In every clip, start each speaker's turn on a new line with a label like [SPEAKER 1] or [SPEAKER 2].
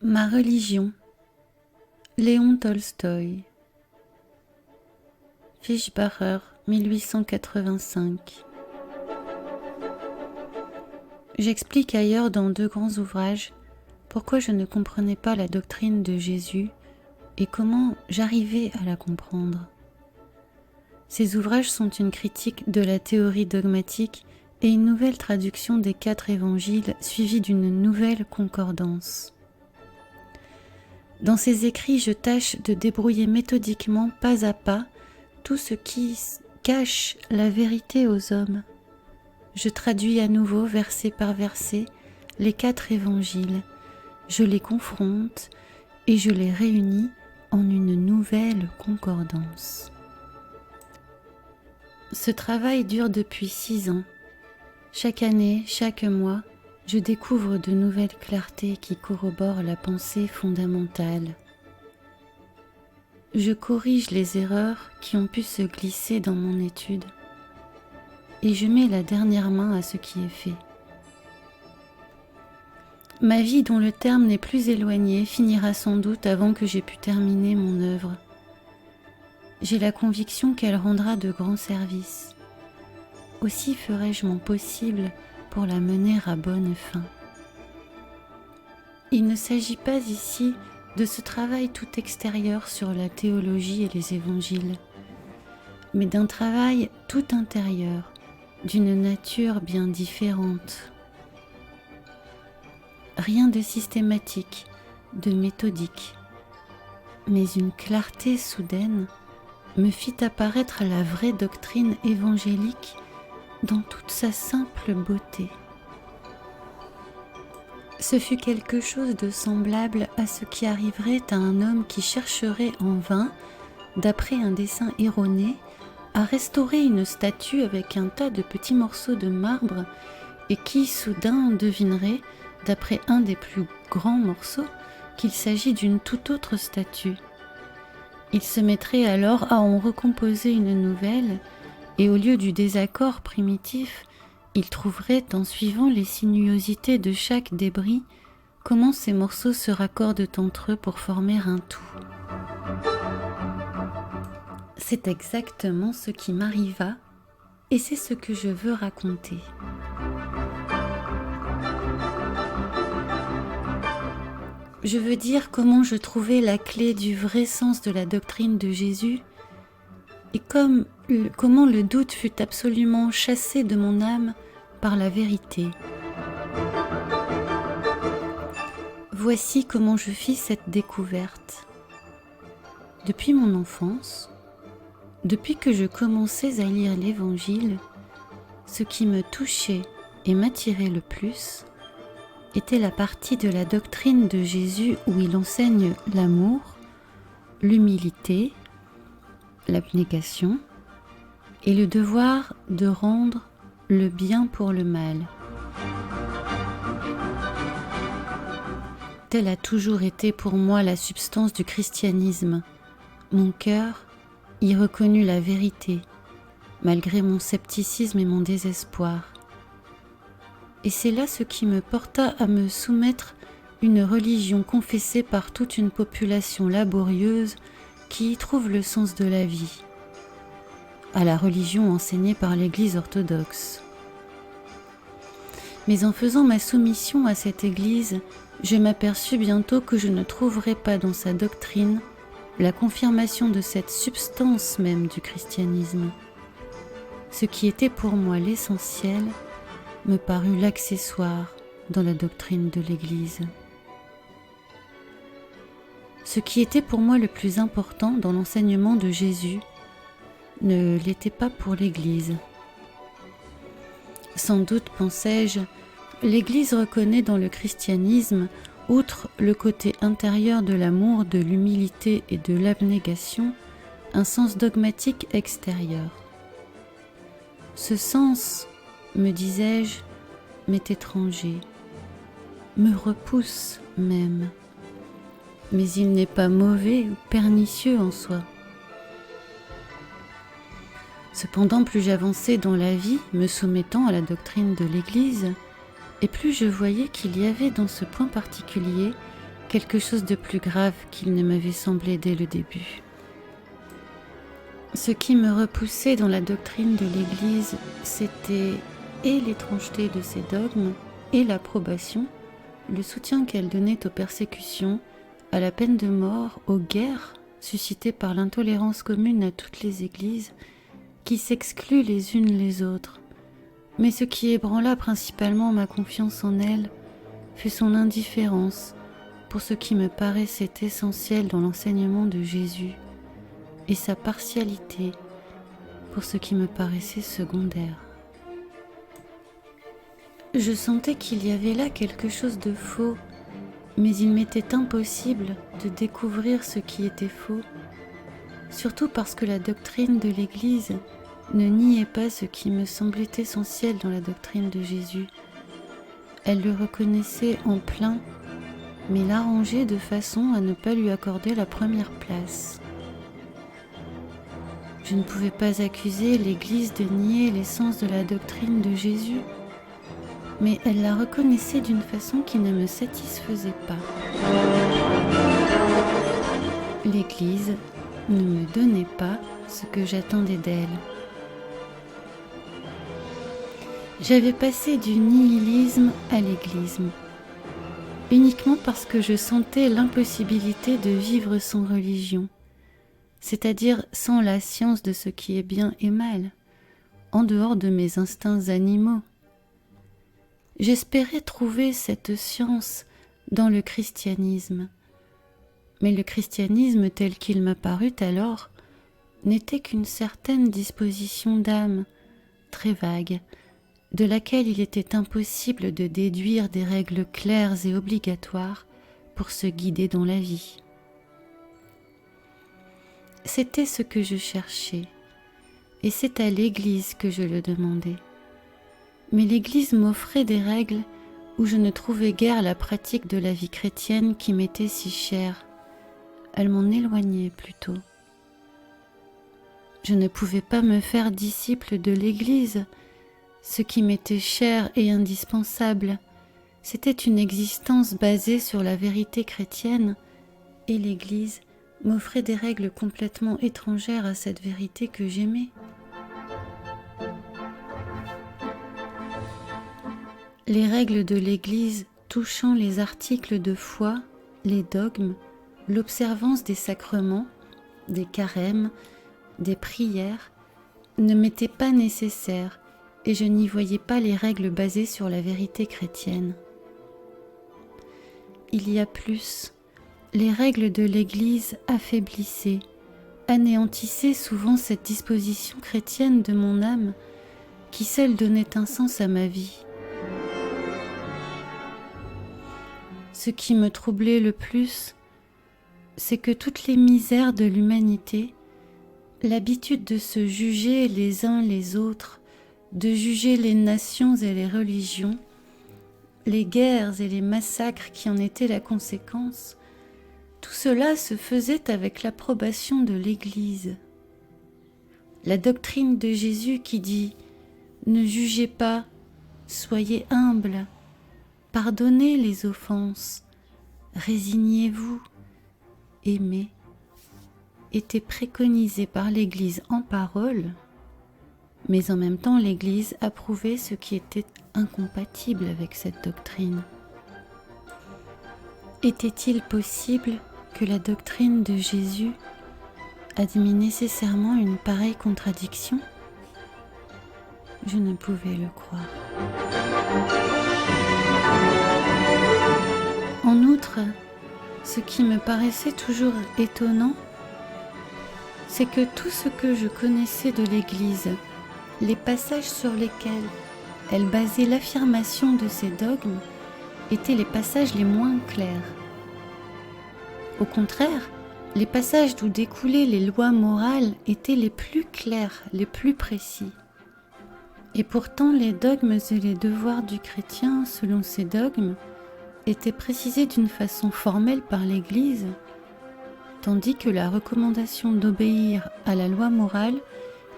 [SPEAKER 1] Ma religion, Léon Tolstoï, Fischbacher, 1885. J'explique ailleurs dans deux grands ouvrages pourquoi je ne comprenais pas la doctrine de Jésus et comment j'arrivais à la comprendre. Ces ouvrages sont une critique de la théorie dogmatique et une nouvelle traduction des 4 évangiles suivie d'une nouvelle concordance. Dans ces écrits, je tâche de débrouiller méthodiquement, pas à pas, tout ce qui cache la vérité aux hommes. Je traduis à nouveau, verset par verset, les 4 évangiles. Je les confronte et je les réunis en une nouvelle concordance. Ce travail dure depuis 6 ans. Chaque année, chaque mois, je découvre de nouvelles clartés qui corroborent la pensée fondamentale. Je corrige les erreurs qui ont pu se glisser dans mon étude et je mets la dernière main à ce qui est fait. Ma vie, dont le terme n'est plus éloigné, finira sans doute avant que j'aie pu terminer mon œuvre. J'ai la conviction qu'elle rendra de grands services. Aussi ferai-je mon possible pour la mener à bonne fin. Il ne s'agit pas ici de ce travail tout extérieur sur la théologie et les évangiles, mais d'un travail tout intérieur, d'une nature bien différente. Rien de systématique, de méthodique, mais une clarté soudaine me fit apparaître la vraie doctrine évangélique dans toute sa simple beauté. Ce fut quelque chose de semblable à ce qui arriverait à un homme qui chercherait en vain, d'après un dessin erroné, à restaurer une statue avec un tas de petits morceaux de marbre et qui soudain devinerait, d'après un des plus grands morceaux, qu'il s'agit d'une toute autre statue. Il se mettrait alors à en recomposer une nouvelle et au lieu du désaccord primitif, il trouverait, en suivant les sinuosités de chaque débris, comment ces morceaux se raccordent entre eux pour former un tout. C'est exactement ce qui m'arriva et c'est ce que je veux raconter. Je veux dire comment je trouvais la clé du vrai sens de la doctrine de Jésus et comment le doute fut absolument chassé de mon âme par la vérité. Voici comment je fis cette découverte. Depuis mon enfance, depuis que je commençais à lire l'Évangile, ce qui me touchait et m'attirait le plus était la partie de la doctrine de Jésus où il enseigne l'amour, l'humilité, l'abnégation et le devoir de rendre le bien pour le mal. Telle a toujours été pour moi la substance du christianisme. Mon cœur y reconnut la vérité, malgré mon scepticisme et mon désespoir. Et c'est là ce qui me porta à me soumettre une religion confessée par toute une population laborieuse qui y trouve le sens de la vie, à la religion enseignée par l'Église orthodoxe. Mais en faisant ma soumission à cette Église, je m'aperçus bientôt que je ne trouverais pas dans sa doctrine la confirmation de cette substance même du christianisme. Ce qui était pour moi l'essentiel me parut l'accessoire dans la doctrine de l'Église. Ce qui était pour moi le plus important dans l'enseignement de Jésus ne l'était pas pour l'Église. Sans doute, pensais-je, l'Église reconnaît dans le christianisme, outre le côté intérieur de l'amour, de l'humilité et de l'abnégation, un sens dogmatique extérieur. Ce sens, me disais-je, m'est étranger, me repousse même, mais il n'est pas mauvais ou pernicieux en soi. Cependant, plus j'avançais dans la vie, me soumettant à la doctrine de l'Église, et plus je voyais qu'il y avait dans ce point particulier quelque chose de plus grave qu'il ne m'avait semblé dès le début. Ce qui me repoussait dans la doctrine de l'Église, c'était et l'étrangeté de ses dogmes, et l'approbation, le soutien qu'elle donnait aux persécutions, à la peine de mort, aux guerres suscitées par l'intolérance commune à toutes les églises, qui s'excluent les unes les autres. Mais ce qui ébranla principalement ma confiance en elle fut son indifférence pour ce qui me paraissait essentiel dans l'enseignement de Jésus, et sa partialité pour ce qui me paraissait secondaire. Je sentais qu'il y avait là quelque chose de faux, mais il m'était impossible de découvrir ce qui était faux, surtout parce que la doctrine de l'Église ne niait pas ce qui me semblait essentiel dans la doctrine de Jésus. Elle le reconnaissait en plein, mais l'arrangeait de façon à ne pas lui accorder la première place. Je ne pouvais pas accuser l'Église de nier l'essence de la doctrine de Jésus, mais elle la reconnaissait d'une façon qui ne me satisfaisait pas. L'Église ne me donnait pas ce que j'attendais d'elle. J'avais passé du nihilisme à l'église, uniquement parce que je sentais l'impossibilité de vivre sans religion, c'est-à-dire sans la science de ce qui est bien et mal, en dehors de mes instincts animaux. J'espérais trouver cette science dans le christianisme, mais le christianisme tel qu'il m'apparut alors n'était qu'une certaine disposition d'âme, très vague, de laquelle il était impossible de déduire des règles claires et obligatoires pour se guider dans la vie. C'était ce que je cherchais, et c'est à l'Église que je le demandais. Mais l'Église m'offrait des règles où je ne trouvais guère la pratique de la vie chrétienne qui m'était si chère. Elle m'en éloignait plutôt. Je ne pouvais pas me faire disciple de l'Église. Ce qui m'était cher et indispensable, c'était une existence basée sur la vérité chrétienne, et l'Église m'offrait des règles complètement étrangères à cette vérité que j'aimais. Les règles de l'Église touchant les articles de foi, les dogmes, l'observance des sacrements, des carêmes, des prières, ne m'étaient pas nécessaires et je n'y voyais pas les règles basées sur la vérité chrétienne. Il y a plus, les règles de l'Église affaiblissaient, anéantissaient souvent cette disposition chrétienne de mon âme qui seule donnait un sens à ma vie. Ce qui me troublait le plus, c'est que toutes les misères de l'humanité, l'habitude de se juger les uns les autres, de juger les nations et les religions, les guerres et les massacres qui en étaient la conséquence, tout cela se faisait avec l'approbation de l'Église. La doctrine de Jésus qui dit « Ne jugez pas, soyez humbles, pardonnez les offenses, résignez-vous, aimez » était préconisée par l'Église en parole, mais en même temps l'Église approuvait ce qui était incompatible avec cette doctrine. Était-il possible que la doctrine de Jésus admît nécessairement une pareille contradiction ? Je ne pouvais le croire. En outre, ce qui me paraissait toujours étonnant, c'est que tout ce que je connaissais de l'Église, les passages sur lesquels elle basait l'affirmation de ses dogmes, étaient les passages les moins clairs. Au contraire, les passages d'où découlaient les lois morales étaient les plus clairs, les plus précis. Et pourtant, les dogmes et les devoirs du chrétien, selon ces dogmes, étaient précisés d'une façon formelle par l'Église, tandis que la recommandation d'obéir à la loi morale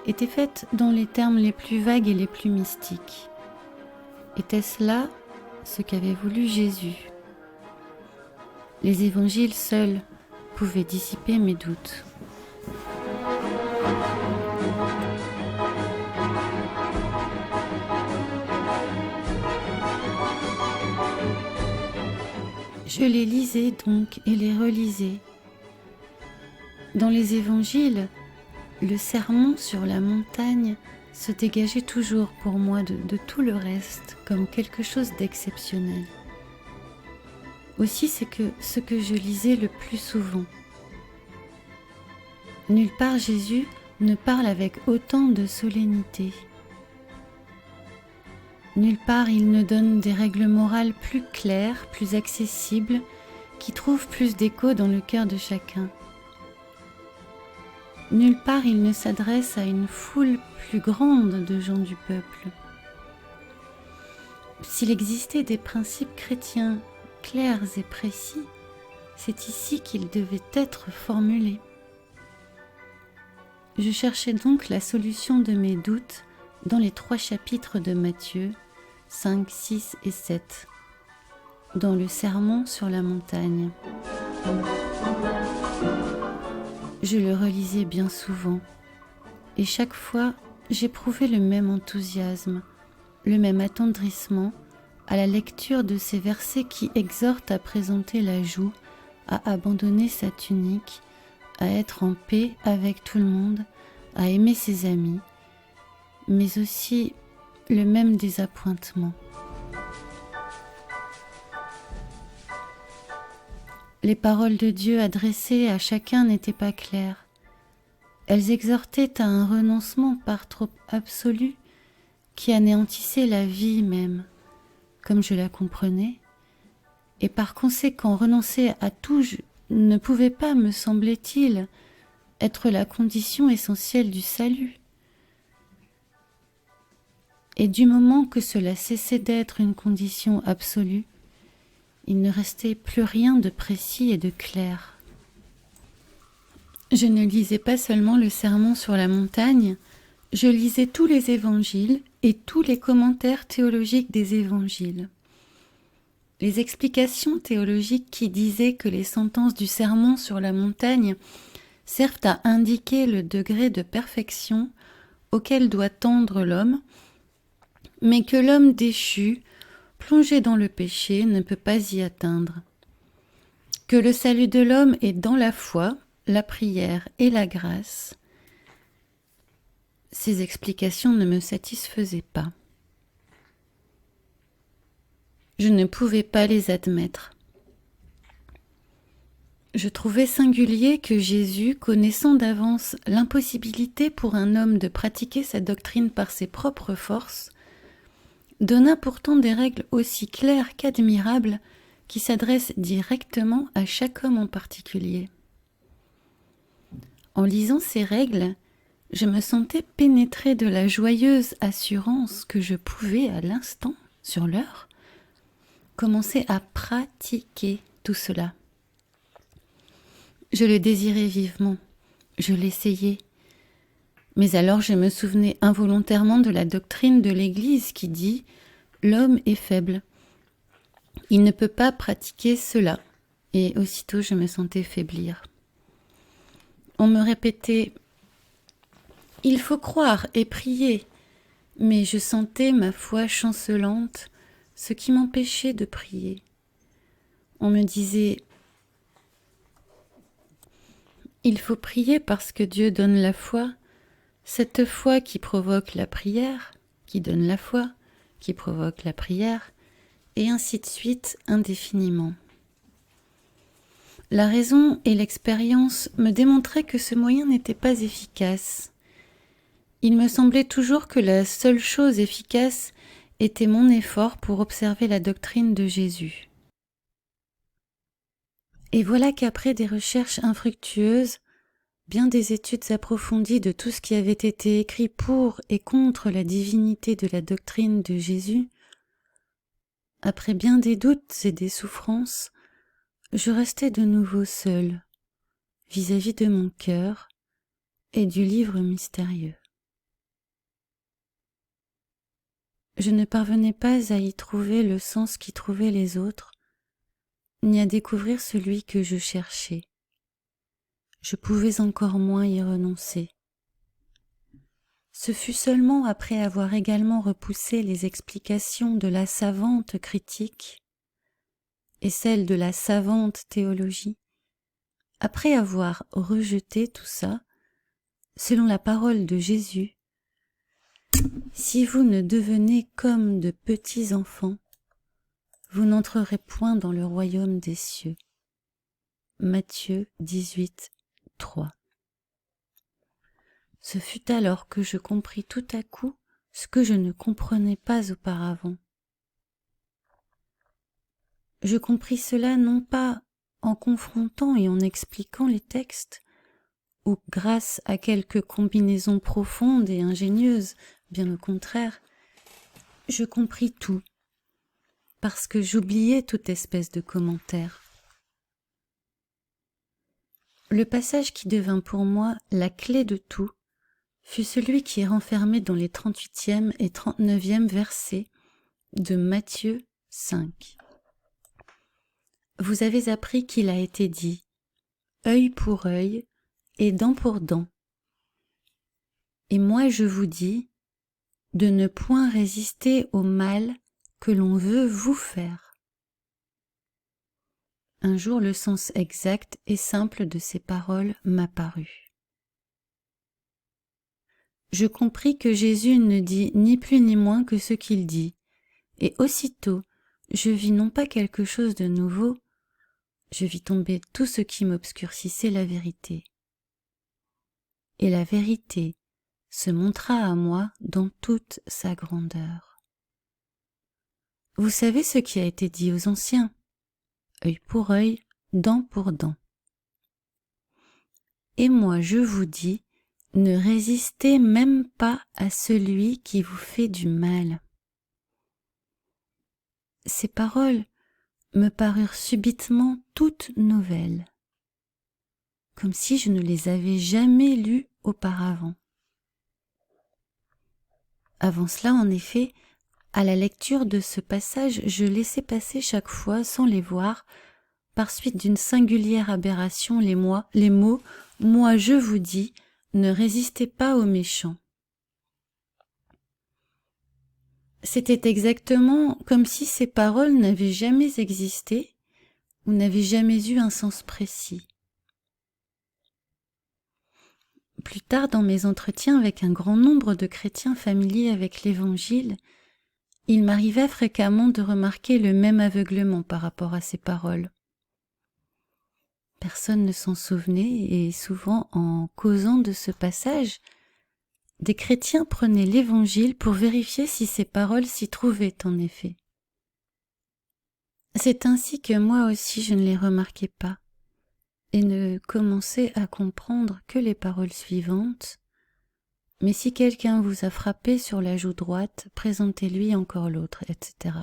[SPEAKER 1] était faite dans les termes les plus vagues et les plus mystiques. Était-ce là ce qu'avait voulu Jésus ? Les évangiles seuls pouvaient dissiper mes doutes. Je les lisais donc et les relisais. Dans les évangiles, le sermon sur la montagne se dégageait toujours pour moi de tout le reste comme quelque chose d'exceptionnel. Aussi, c'est que ce que je lisais le plus souvent. Nulle part Jésus ne parle avec autant de solennité. Nulle part il ne donne des règles morales plus claires, plus accessibles, qui trouvent plus d'écho dans le cœur de chacun. Nulle part il ne s'adresse à une foule plus grande de gens du peuple. S'il existait des principes chrétiens clairs et précis, c'est ici qu'ils devaient être formulés. Je cherchais donc la solution de mes doutes dans les 3 chapitres de Matthieu, 5, 6 et 7, dans le sermon sur la montagne. Je le relisais bien souvent, et chaque fois j'éprouvais le même enthousiasme, le même attendrissement à la lecture de ces versets qui exhortent à présenter la joue, à abandonner sa tunique, à être en paix avec tout le monde, à aimer ses amis, mais aussi le même désappointement. Les paroles de Dieu adressées à chacun n'étaient pas claires. Elles exhortaient à un renoncement par trop absolu qui anéantissait la vie même, comme je la comprenais, et par conséquent renoncer à tout ne pouvait pas, me semblait-il, être la condition essentielle du salut. Et du moment que cela cessait d'être une condition absolue, il ne restait plus rien de précis et de clair. Je ne lisais pas seulement le sermon sur la montagne, je lisais tous les évangiles et tous les commentaires théologiques des évangiles. Les explications théologiques qui disaient que les sentences du sermon sur la montagne servent à indiquer le degré de perfection auquel doit tendre l'homme, mais que l'homme déchu, plongé dans le péché, ne peut pas y atteindre. Que le salut de l'homme est dans la foi, la prière et la grâce. Ces explications ne me satisfaisaient pas. Je ne pouvais pas les admettre. Je trouvais singulier que Jésus, connaissant d'avance l'impossibilité pour un homme de pratiquer sa doctrine par ses propres forces, donna pourtant des règles aussi claires qu'admirables qui s'adressent directement à chaque homme en particulier. En lisant ces règles, je me sentais pénétrée de la joyeuse assurance que je pouvais, à l'instant, sur l'heure, commencer à pratiquer tout cela. Je le désirais vivement, je l'essayais. Mais alors je me souvenais involontairement de la doctrine de l'Église qui dit « l'homme est faible ». Il ne peut pas pratiquer cela. Et aussitôt je me sentais faiblir. On me répétait « il faut croire et prier ». Mais je sentais ma foi chancelante, ce qui m'empêchait de prier. On me disait « il faut prier parce que Dieu donne la foi ». Cette foi qui provoque la prière, qui donne la foi, qui provoque la prière, et ainsi de suite indéfiniment. La raison et l'expérience me démontraient que ce moyen n'était pas efficace. Il me semblait toujours que la seule chose efficace était mon effort pour observer la doctrine de Jésus. Et voilà qu'après des recherches infructueuses, bien des études approfondies de tout ce qui avait été écrit pour et contre la divinité de la doctrine de Jésus, après bien des doutes et des souffrances, je restais de nouveau seule, vis-à-vis de mon cœur et du livre mystérieux. Je ne parvenais pas à y trouver le sens qu'y trouvaient les autres, ni à découvrir celui que je cherchais. Je pouvais encore moins y renoncer. Ce fut seulement après avoir également repoussé les explications de la savante critique et celles de la savante théologie, après avoir rejeté tout ça, selon la parole de Jésus, si vous ne devenez comme de petits enfants, vous n'entrerez point dans le royaume des cieux. Matthieu 18, 3. Ce fut alors que je compris tout à coup ce que je ne comprenais pas auparavant. Je compris cela non pas en confrontant et en expliquant les textes, ou grâce à quelques combinaisons profondes et ingénieuses, bien au contraire, je compris tout, parce que j'oubliais toute espèce de commentaire. Le passage qui devint pour moi la clé de tout fut celui qui est renfermé dans les 38e et 39e versets de Matthieu 5. Vous avez appris qu'il a été dit « œil pour œil et dent pour dent ». Et moi je vous dis de ne point résister au mal que l'on veut vous faire. Un jour le sens exact et simple de ces paroles m'apparut. Je compris que Jésus ne dit ni plus ni moins que ce qu'il dit, et aussitôt je vis non pas quelque chose de nouveau, je vis tomber tout ce qui m'obscurcissait la vérité. Et la vérité se montra à moi dans toute sa grandeur. Vous savez ce qui a été dit aux anciens, œil pour œil, dent pour dent. Et moi je vous dis, ne résistez même pas à celui qui vous fait du mal. Ces paroles me parurent subitement toutes nouvelles, comme si je ne les avais jamais lues auparavant. Avant cela, en effet, à la lecture de ce passage, je laissais passer chaque fois, sans les voir, par suite d'une singulière aberration, les mots « moi je vous dis », ne résistez pas aux méchants. C'était exactement comme si ces paroles n'avaient jamais existé ou n'avaient jamais eu un sens précis. Plus tard, dans mes entretiens avec un grand nombre de chrétiens familiers avec l'Évangile, il m'arrivait fréquemment de remarquer le même aveuglement par rapport à ces paroles. Personne ne s'en souvenait et souvent, en causant de ce passage, des chrétiens prenaient l'Évangile pour vérifier si ces paroles s'y trouvaient en effet. C'est ainsi que moi aussi je ne les remarquais pas et ne commençais à comprendre que les paroles suivantes. Mais si quelqu'un vous a frappé sur la joue droite, présentez-lui encore l'autre, etc.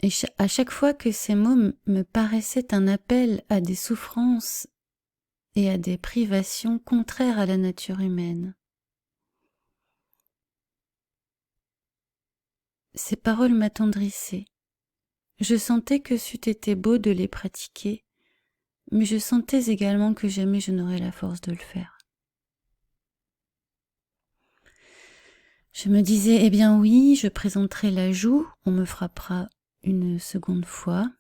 [SPEAKER 1] Et à chaque fois que ces mots me paraissaient un appel à des souffrances et à des privations contraires à la nature humaine. Ces paroles m'attendrissaient. Je sentais que c'eût été beau de les pratiquer, mais je sentais également que jamais je n'aurais la force de le faire. Je me disais, eh bien oui, je présenterai la joue, on me frappera une seconde fois,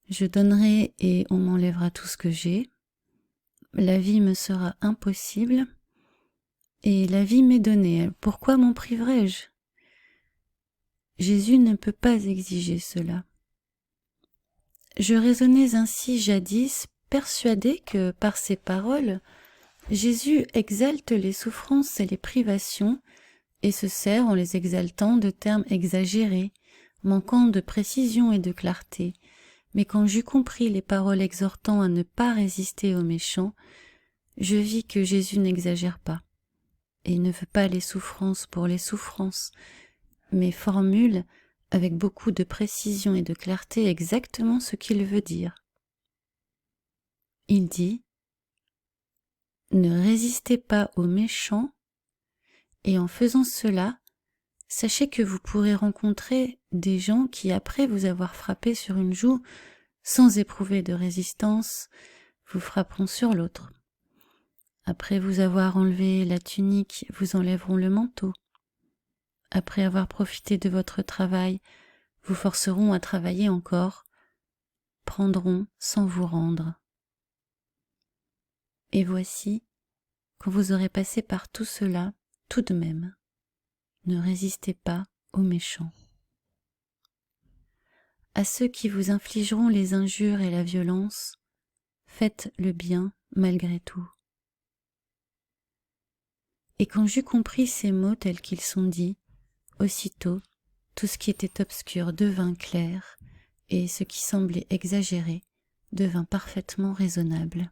[SPEAKER 1] je donnerai et on m'enlèvera tout ce que j'ai, la vie me sera impossible, et la vie m'est donnée, pourquoi m'en priverais-je ? Jésus ne peut pas exiger cela. Je raisonnais ainsi jadis, persuadée que par ces paroles, Jésus exalte les souffrances et les privations et se sert en les exaltant de termes exagérés, manquant de précision et de clarté. Mais quand j'eus compris les paroles exhortant à ne pas résister aux méchants, je vis que Jésus n'exagère pas et ne veut pas les souffrances pour les souffrances, mais formule avec beaucoup de précision et de clarté exactement ce qu'il veut dire. Il dit « Ne résistez pas aux méchants, et en faisant cela, sachez que vous pourrez rencontrer des gens qui, après vous avoir frappé sur une joue, sans éprouver de résistance, vous frapperont sur l'autre. Après vous avoir enlevé la tunique, vous enlèveront le manteau. Après avoir profité de votre travail, vous forceront à travailler encore, prendront sans vous rendre. Et voici, quand vous aurez passé par tout cela, tout de même, ne résistez pas aux méchants. À ceux qui vous infligeront les injures et la violence, faites le bien malgré tout. Et quand j'eus compris ces mots tels qu'ils sont dits, aussitôt tout ce qui était obscur devint clair, et ce qui semblait exagéré devint parfaitement raisonnable.